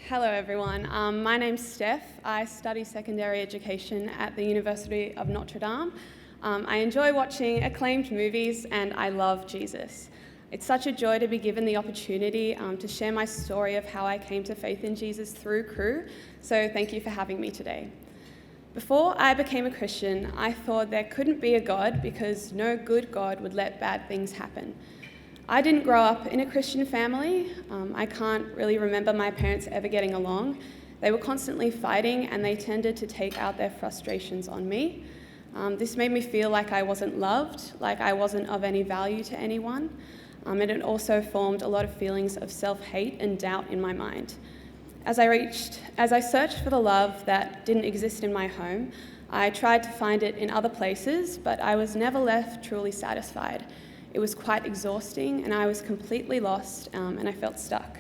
Hello everyone, my name's Steph. I study secondary education at the University of Notre Dame. I enjoy watching acclaimed movies and I love Jesus. It's such a joy to be given the opportunity to share my story of how I came to faith in Jesus through CRU, so thank you for having me today. Before I became a Christian, I thought there couldn't be a God because no good God would let bad things happen. I didn't grow up in a Christian family. I can't really remember my parents ever getting along. They were constantly fighting and they tended to take out their frustrations on me. This made me feel like I wasn't loved, like I wasn't of any value to anyone. And it also formed a lot of feelings of self-hate and doubt in my mind. As I searched for the love that didn't exist in my home, I tried to find it in other places, but I was never left truly satisfied. It was quite exhausting and I was completely lost and I felt stuck.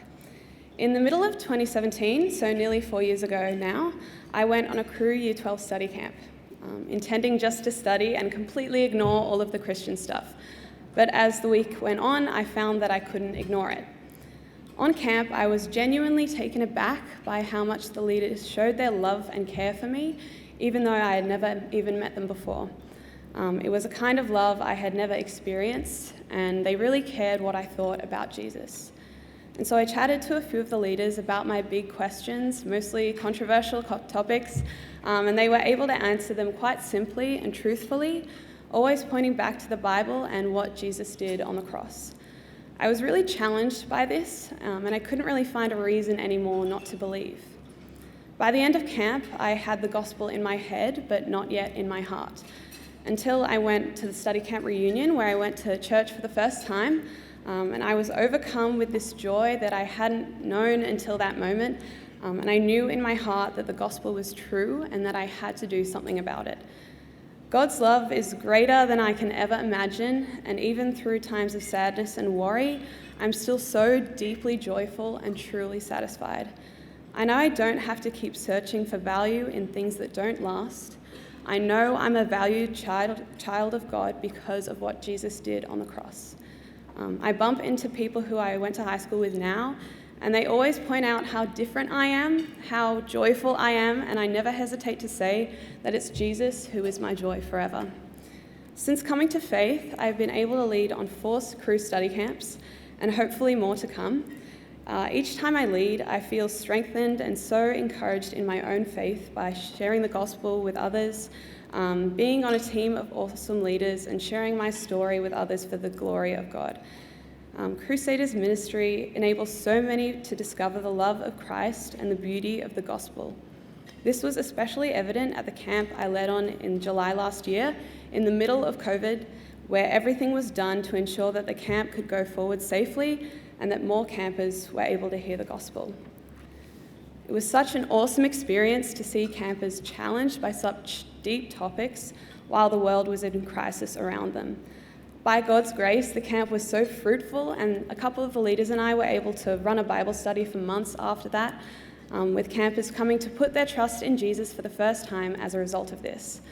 In the middle of 2017, so nearly 4 years ago now, I went on a CRU Year 12 study camp, intending just to study and completely ignore all of the Christian stuff. But as the week went on, I found that I couldn't ignore it. On camp, I was genuinely taken aback by how much the leaders showed their love and care for me, even though I had never even met them before. It was a kind of love I had never experienced, and they really cared what I thought about Jesus. And so I chatted to a few of the leaders about my big questions, mostly controversial topics, and they were able to answer them quite simply and truthfully, always pointing back to the Bible and what Jesus did on the cross. I was really challenged by this, and I couldn't really find a reason anymore not to believe. By the end of camp, I had the gospel in my head, but not yet in my heart. Until I went to the study camp reunion where I went to church for the first time, and I was overcome with this joy that I hadn't known until that moment, and I knew in my heart that the gospel was true and that I had to do something about it. God's love is greater than I can ever imagine, and even through times of sadness and worry, I'm still so deeply joyful and truly satisfied. I know I don't have to keep searching for value in things that don't last. I know I'm a valued child of God because of what Jesus did on the cross. I bump into people who I went to high school with now, and they always point out how different I am, how joyful I am, and I never hesitate to say that it's Jesus who is my joy forever. Since coming to faith, I've been able to lead on 4 CRU study camps, and hopefully more to come. Each time I lead, I feel strengthened and so encouraged in my own faith by sharing the gospel with others, being on a team of awesome leaders, and sharing my story with others for the glory of God. Crusaders ministry enables so many to discover the love of Christ and the beauty of the gospel. This was especially evident at the camp I led on in July last year, in the middle of COVID, where everything was done to ensure that the camp could go forward safely and that more campers were able to hear the gospel. It was such an awesome experience to see campers challenged by such deep topics while the world was in crisis around them. By God's grace, the camp was so fruitful, and a couple of the leaders and I were able to run a Bible study for months after that, with campers coming to put their trust in Jesus for the first time as a result of this.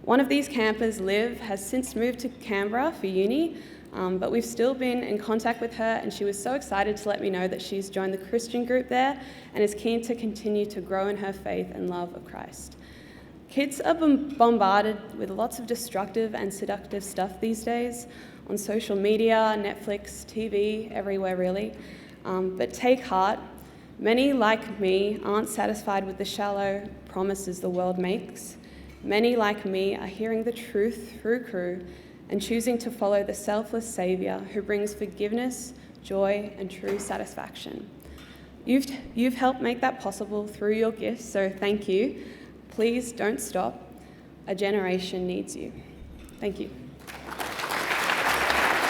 One of these campers, Liv, has since moved to Canberra for uni, but we've still been in contact with her, and she was so excited to let me know that she's joined the Christian group there and is keen to continue to grow in her faith and love of Christ. Kids are bombarded with lots of destructive and seductive stuff these days on social media, Netflix, TV, everywhere really. But take heart. Many, like me, aren't satisfied with the shallow promises the world makes. Many, like me, are hearing the truth through CRU and choosing to follow the selfless Saviour who brings forgiveness, joy, and true satisfaction. You've helped make that possible through your gifts, so thank you. Please don't stop. A generation needs you. Thank you.